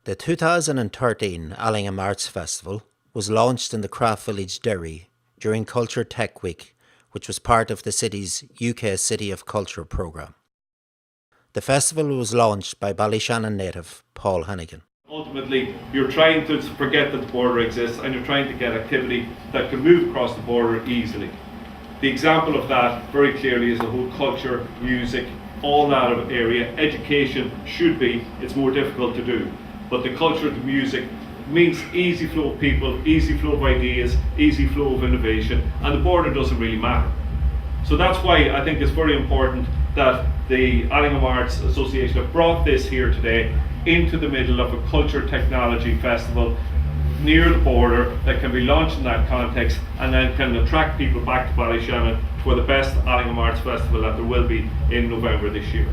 The 2013 Allingham Arts Festival was launched in the Craft Village, Derry during Culture Tech Week, which was part of the city's UK City of Culture programme. The festival was launched by Ballyshannon native Paul Hannigan. Ultimately, you're trying to forget that the border exists and you're trying to get activity that can move across the border easily. The example of that very clearly is the whole culture, music, all that area. Education should be, it's more difficult to do. But the culture, the music, means easy flow of people, easy flow of ideas, easy flow of innovation, and the border doesn't really matter. So that's why I think it's very important that the Allingham Arts Association have brought this here today into the middle of a culture technology festival near the border that can be launched in that context and then can attract people back to Ballyshannon for the best Allingham Arts Festival that there will be in November this year.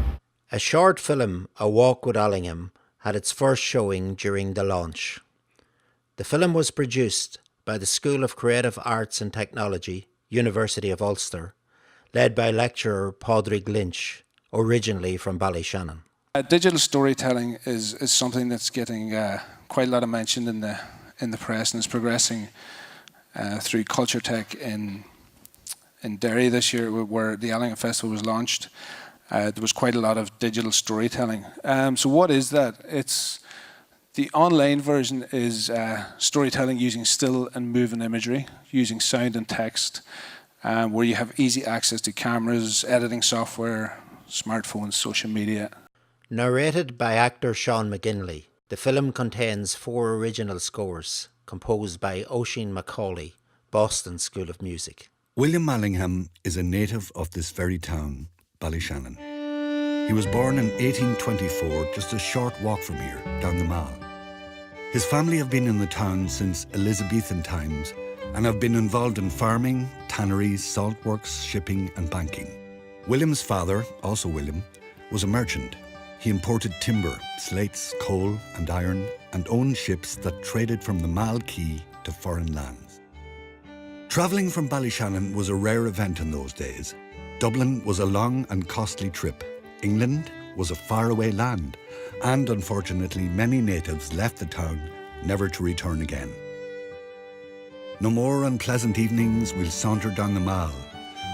A short film, A Walk with Allingham, had its first showing during the launch. The film was produced by the School of Creative Arts and Technology, University of Ulster, led by lecturer Padraig Lynch, originally from Ballyshannon. Digital storytelling is something that's getting quite a lot of mention in the press, and is progressing through Culture Tech in Derry this year, where the Allingham Festival was launched. There was quite a lot of digital storytelling. So what is that? The online version is storytelling using still and moving imagery, using sound and text, where you have easy access to cameras, editing software, smartphones, social media. Narrated by actor Sean McGinley, the film contains 4 original scores composed by Oisin Macaulay, Boston School of Music. William Allingham is a native of this very town, Ballyshannon. He was born in 1824, just a short walk from here, down the Mall. His family have been in the town since Elizabethan times and have been involved in farming, tanneries, saltworks, shipping and banking. William's father, also William, was a merchant. He imported timber, slates, coal and iron, and owned ships that traded from the Mall Quay to foreign lands. Travelling from Ballyshannon was a rare event in those days. Dublin was a long and costly trip. England was a faraway land, and unfortunately many natives left the town, never to return again. No more unpleasant evenings we'll saunter down the Mall,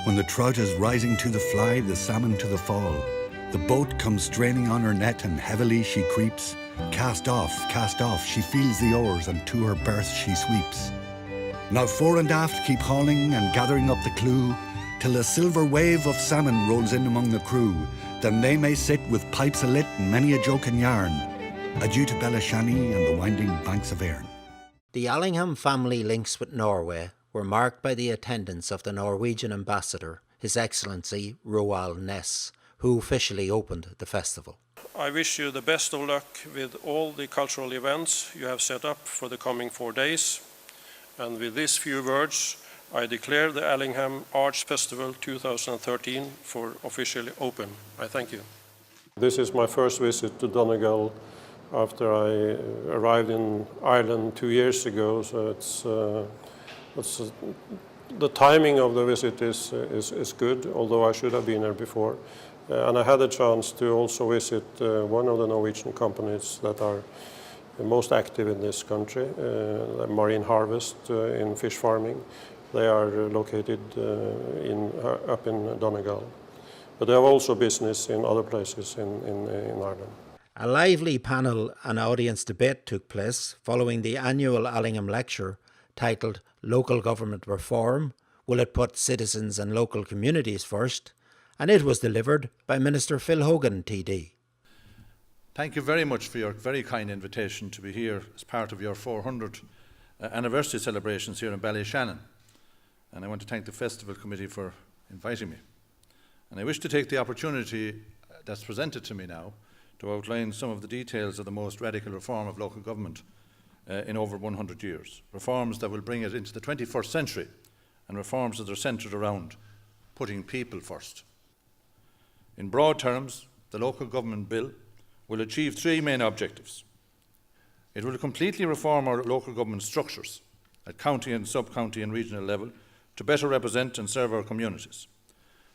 when the trout is rising to the fly, the salmon to the fall. The boat comes straining on her net and heavily she creeps. Cast off, she feels the oars and to her berth she sweeps. Now fore and aft keep hauling and gathering up the clew, till a silver wave of salmon rolls in among the crew. Then they may sit with pipes alit and many a joke and yarn. Adieu to Ballyshannon and the winding banks of Erne. The Allingham family links with Norway were marked by the attendance of the Norwegian ambassador, His Excellency Roald Ness, who officially opened the festival. I wish you the best of luck with all the cultural events you have set up for the coming 4 days. And with these few words, I declare the Allingham Arts Festival 2013 for officially open. I thank you. This is my first visit to Donegal after I arrived in Ireland 2 years ago, so the timing of the visit is good, although I should have been there before. And I had a chance to also visit one of the Norwegian companies that are most active in this country, Marine Harvest in fish farming. They are located up in Donegal. But they have also business in other places in Ireland. A lively panel and audience debate took place following the annual Allingham lecture titled Local Government Reform, Will It Put Citizens and Local Communities First? And it was delivered by Minister Phil Hogan, TD. Thank you very much for your very kind invitation to be here as part of your 400th anniversary celebrations here in Ballyshannon. And I want to thank the Festival Committee for inviting me. And I wish to take the opportunity that's presented to me now to outline some of the details of the most radical reform of local government in over 100 years. Reforms that will bring it into the 21st century, and reforms that are centred around putting people first. In broad terms, the Local Government Bill will achieve 3 main objectives. It will completely reform our local government structures at county and sub-county and regional level to better represent and serve our communities.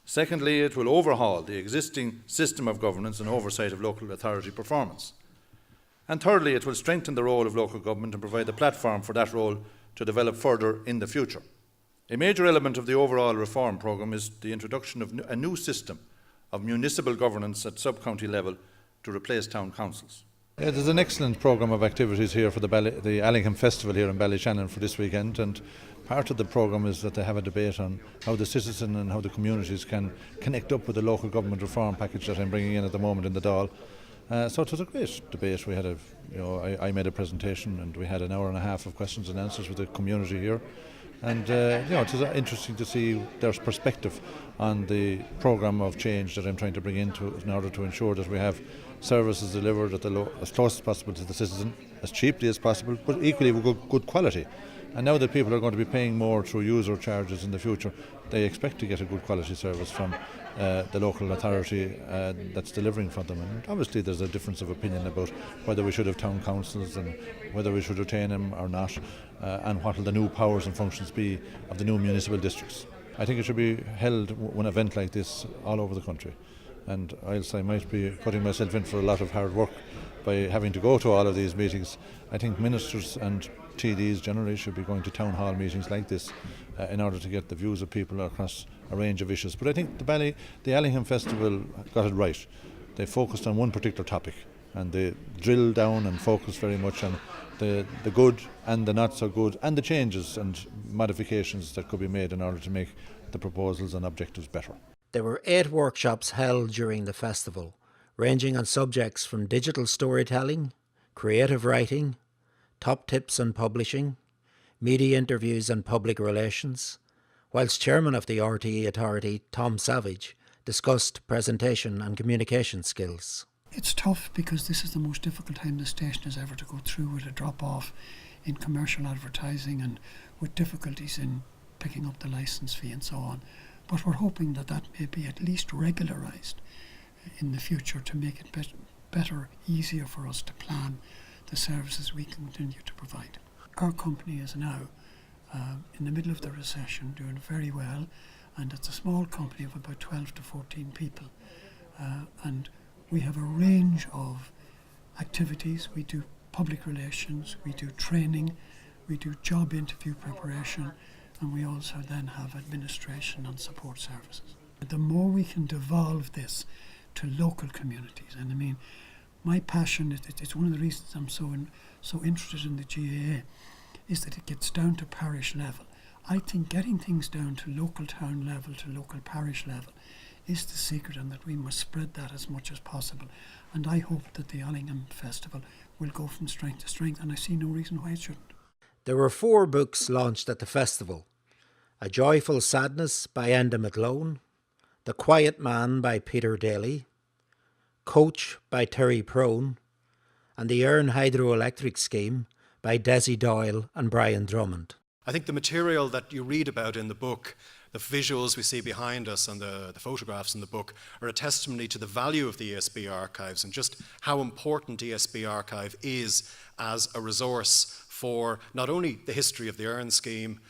Secondly, it will overhaul the existing system of governance and oversight of local authority performance. And thirdly, it will strengthen the role of local government and provide the platform for that role to develop further in the future. A major element of the overall reform programme is the introduction of a new system of municipal governance at sub-county level to replace town councils. Yeah, there's an excellent programme of activities here for the Allingham Festival here in Ballyshannon for this weekend, and part of the programme is that they have a debate on how the citizen and how the communities can connect up with the local government reform package that I'm bringing in at the moment in the Dáil. So it was a great debate. We had I made a presentation and we had an hour and a half of questions and answers with the community here. And it was interesting to see their perspective on the programme of change that I'm trying to bring in order to ensure that we have services delivered at as close as possible to the citizen, as cheaply as possible, but equally with good quality. And now that people are going to be paying more through user charges in the future, they expect to get a good quality service from the local authority that's delivering for them. And obviously there's a difference of opinion about whether we should have town councils and whether we should retain them or not, and what will the new powers and functions be of the new municipal districts. I think it should be held one event like this all over the country. And whilst I might be putting myself in for a lot of hard work by having to go to all of these meetings, I think ministers and TDs generally should be going to town hall meetings like this in order to get the views of people across a range of issues. But I think the Allingham Festival got it right. They focused on one particular topic and they drilled down and focused very much on the good and the not so good and the changes and modifications that could be made in order to make the proposals and objectives better. There were 8 workshops held during the festival, ranging on subjects from digital storytelling, creative writing, top tips on publishing, media interviews and public relations, whilst chairman of the RTE Authority, Tom Savage, discussed presentation and communication skills. It's tough because this is the most difficult time the station has ever to go through with a drop-off in commercial advertising and with difficulties in picking up the licence fee and so on. But we're hoping that may be at least regularised in the future to make it better, easier for us to plan the services we continue to provide. Our company is now in the middle of the recession, doing very well, and it's a small company of about 12 to 14 people. And we have a range of activities. We do public relations, we do training, we do job interview preparation, and we also then have administration and support services. The more we can devolve this to local communities, and I mean, my passion, it's one of the reasons I'm so interested in the GAA, is that it gets down to parish level. I think getting things down to local town level, to local parish level, is the secret, and that we must spread that as much as possible. And I hope that the Allingham Festival will go from strength to strength, and I see no reason why it shouldn't. There were 4 books launched at the festival: A Joyful Sadness by Enda McLone, The Quiet Man by Peter Daly, Coach by Terry Prone, and The Erne Hydroelectric Scheme by Desi Doyle and Brian Drummond. I think the material that you read about in the book, the visuals we see behind us and the photographs in the book, are a testimony to the value of the ESB archives and just how important ESB Archive is as a resource for not only the history of the Erne scheme,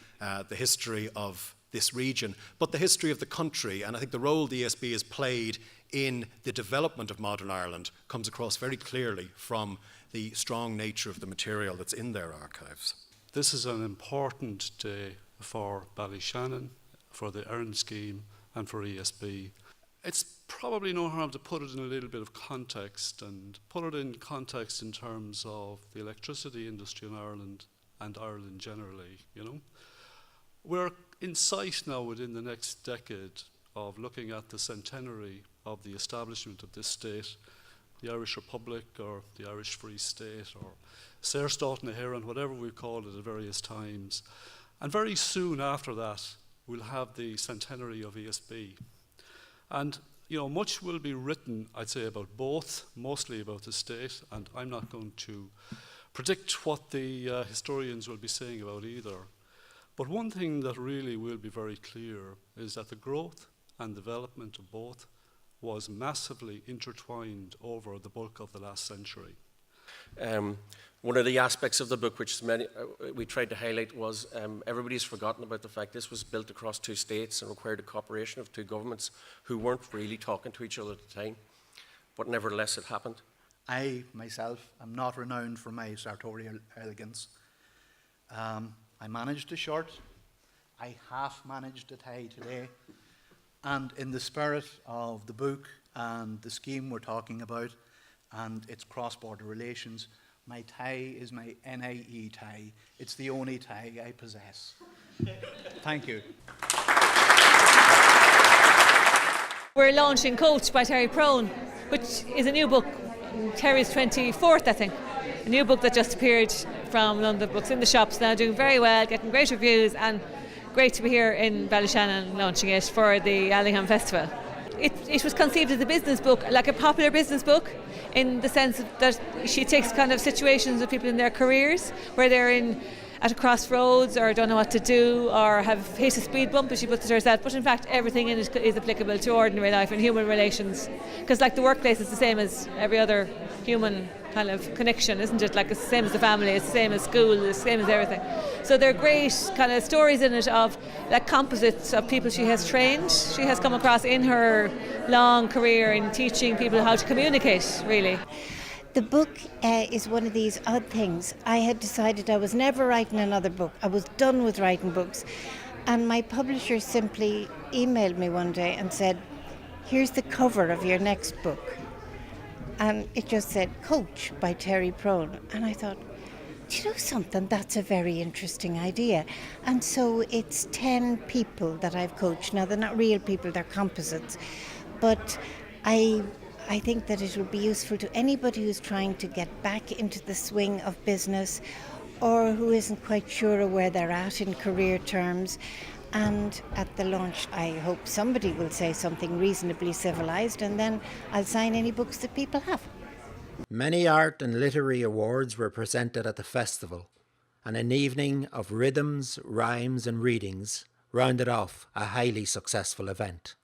the history of this region, but the history of the country. And I think the role the ESB has played in the development of modern Ireland comes across very clearly from the strong nature of the material that's in their archives. This is an important day for Ballyshannon, for the Erne scheme and for ESB. It's probably no harm to put it in a little bit of context, and put it in context in terms of the electricity industry in Ireland and Ireland generally, you know. We're in sight now within the next decade of looking at the centenary of the establishment of this state, the Irish Republic or the Irish Free State or Saoirstát na hÉireann, whatever we've called it at various times. And very soon after that, we'll have the centenary of ESB. And you know, much will be written, I'd say, about both, mostly about the state, and I'm not going to predict what the historians will be saying about either. But one thing that really will be very clear is that the growth and development of both was massively intertwined over the bulk of the last century. One of the aspects of the book which we tried to highlight was everybody's forgotten about the fact this was built across 2 states and required the cooperation of 2 governments who weren't really talking to each other at the time, but nevertheless it happened. I, myself, am not renowned for my sartorial elegance. I managed a short. I half managed a tie today. And in the spirit of the book and the scheme we're talking about and its cross-border relations, my tie is my NIE tie. It's the only tie I possess. Thank you. We're launching Coach by Terry Prone, which is a new book. Terry's 24th, I think. A new book that just appeared from London Books in the shops now, doing very well, getting great reviews, and great to be here in Ballyshannon launching it for the Allingham Festival. It was conceived as a business book, like a popular business book, in the sense that she takes kind of situations of people in their careers where they're at a crossroads or don't know what to do or have hit a speed bump, as she puts it herself. But in fact, everything in it is applicable to ordinary life and human relations. Because like the workplace is the same as every other human kind of connection, isn't it? Like it's the same as the family, it's the same as school, it's the same as everything. So there are great kind of stories in it of like composites of people she has trained, she has come across in her long career in teaching people how to communicate, really. The book is one of these odd things. I had decided I was never writing another book. I was done with writing books. And my publisher simply emailed me one day and said, here's the cover of your next book. And it just said, Coach by Terry Prone. And I thought, do you know something? That's a very interesting idea. And so it's 10 people that I've coached. Now, they're not real people, they're composites. But I think that it will be useful to anybody who's trying to get back into the swing of business or who isn't quite sure of where they're at in career terms. And at the launch, I hope somebody will say something reasonably civilised, and then I'll sign any books that people have. Many art and literary awards were presented at the festival, and an evening of rhythms, rhymes and readings rounded off a highly successful event.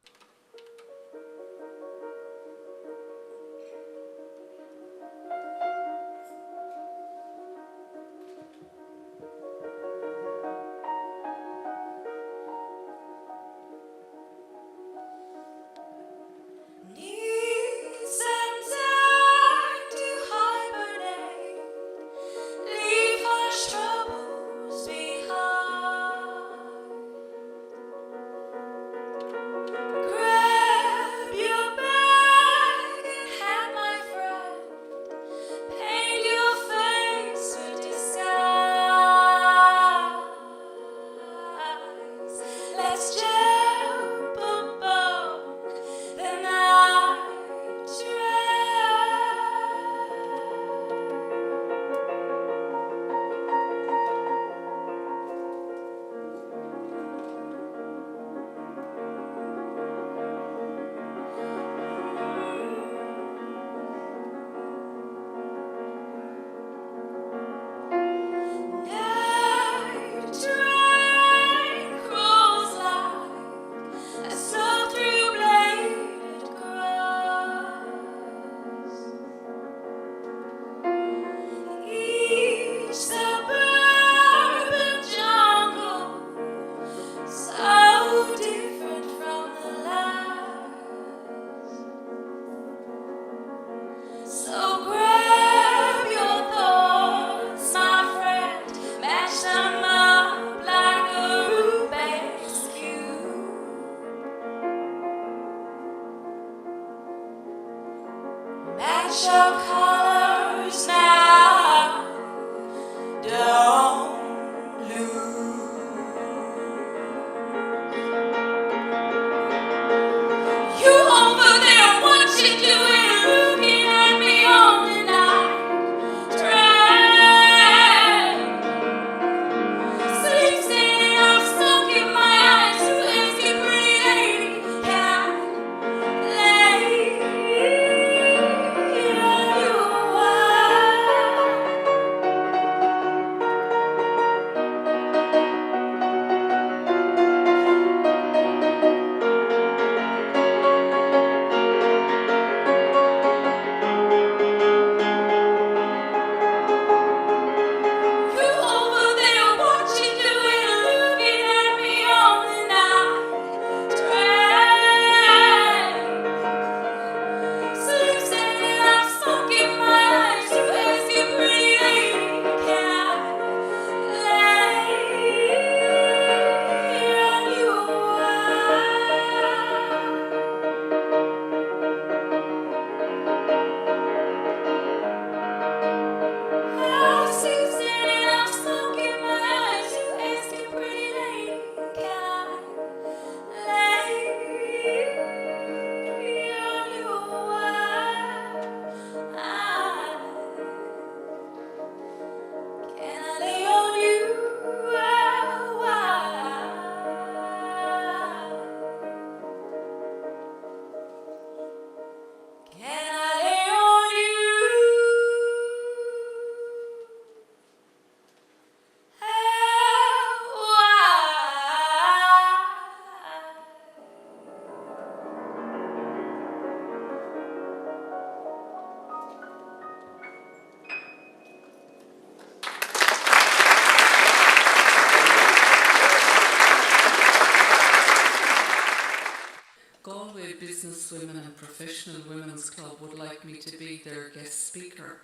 businesswomen and professional women's club would like me to be their guest speaker.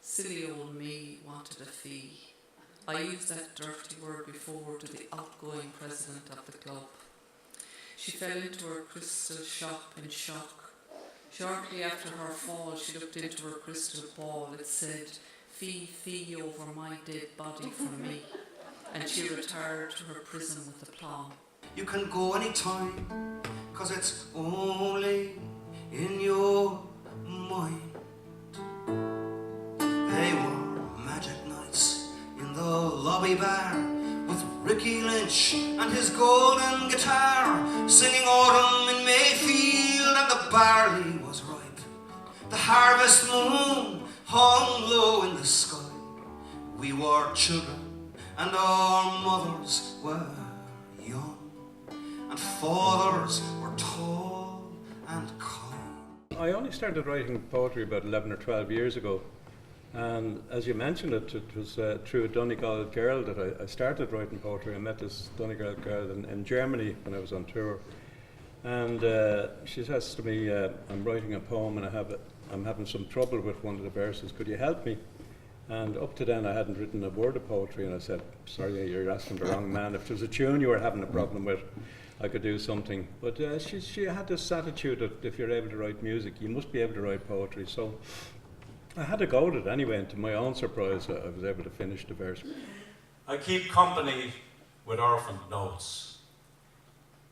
Silly old me wanted a fee. I used that dirty word before to the outgoing president of the club. She fell into her crystal shop in shock. Shortly after her fall, she looked into her crystal ball. It said, "Fee, fee over my dead body for me." And she retired to her prison with aplomb. You can go anytime, 'cause it's only in your mind. They were magic nights in the lobby bar, with Ricky Lynch and his golden guitar, singing autumn in Mayfield, and the barley was ripe. The harvest moon hung low in the sky. We were children and our mothers were young, and fathers were tall and kind. I only started writing poetry about 11 or 12 years ago, and as you mentioned it was through a Donegal girl that I started writing poetry. I met this Donegal girl in Germany when I was on tour, and she says to me, "I'm writing a poem and I'm having some trouble with one of the verses, could you help me?" And up to then I hadn't written a word of poetry, and I said, "Sorry, you're asking the wrong man. If there's a tune you were having a problem with, I could do something." But she had this attitude that if you're able to write music, you must be able to write poetry. So I had to go at it anyway, and to my own surprise, I was able to finish the verse. I keep company with orphaned notes.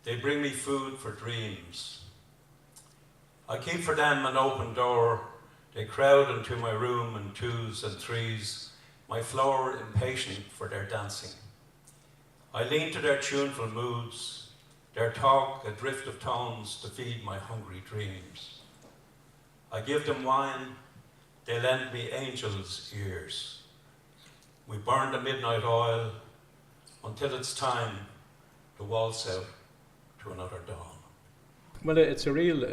They bring me food for dreams. I keep for them an open door. They crowd into my room in twos and threes, my floor impatient for their dancing. I lean to their tuneful moods, their talk a drift of tones to feed my hungry dreams. I give them wine, they lend me angels' ears. We burn the midnight oil until it's time to waltz out to another dawn. Well, it's a real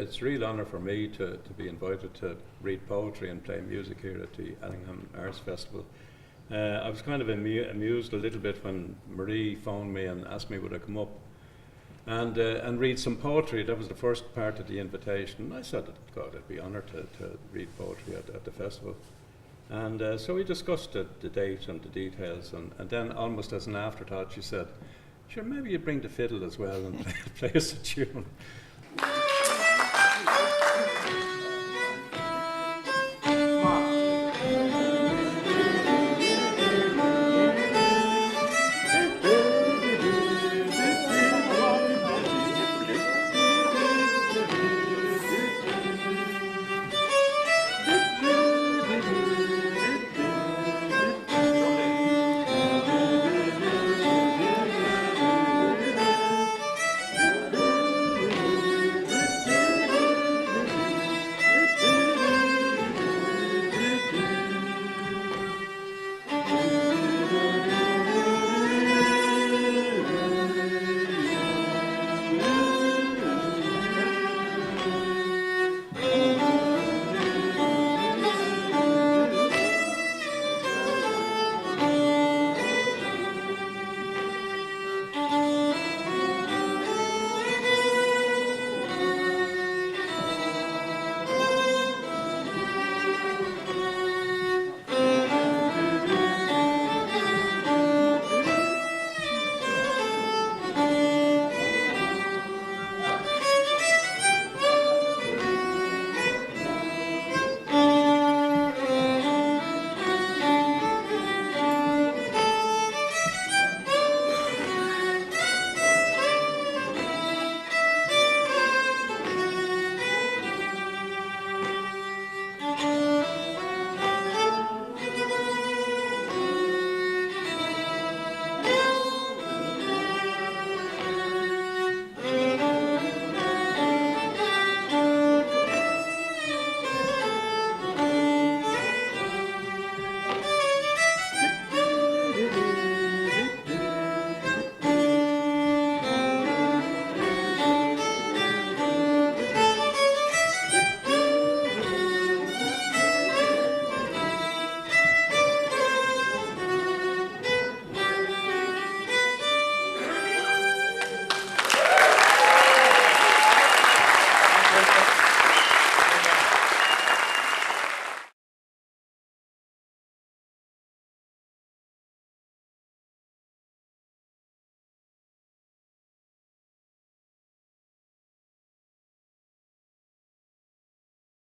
honour for me to be invited to read poetry and play music here at the Allingham Arts Festival. I was kind of amused a little bit when Marie phoned me and asked me would I come up and read some poetry. That was the first part of the invitation. I said, God, I'd be honoured to read poetry at the festival. And so we discussed the date and the details, and then almost as an afterthought she said, "Sure, maybe you bring the fiddle as well and play us a tune."